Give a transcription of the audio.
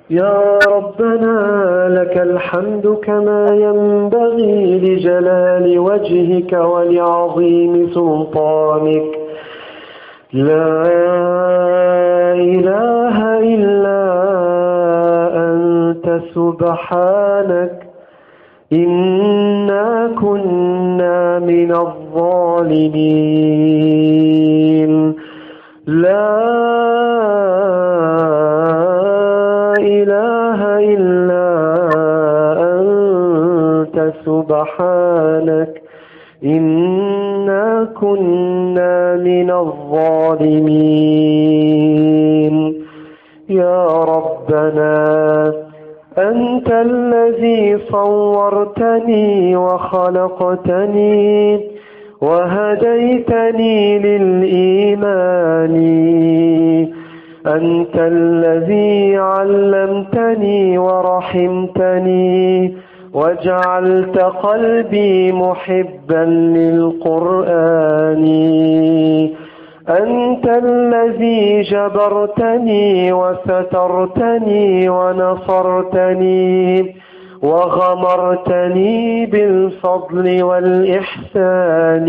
يا ربنا لك الحمد كما ينبغي لجلال وجهك ولعظيم سلطانك. لا إله إلا أنت سبحانك إنا كنا من الظالمين. لا إله إلا أنت سبحانك إنا كنا من الظالمين. يا ربنا أنت الذي صورتني وخلقتني وهديتني للإيمان. أنت الذي علمتني ورحمتني وجعلت قلبي محبا للقرآن. أنت الذي جبرتني وسترتني ونصرتني وغمرتني بالفضل والإحسان.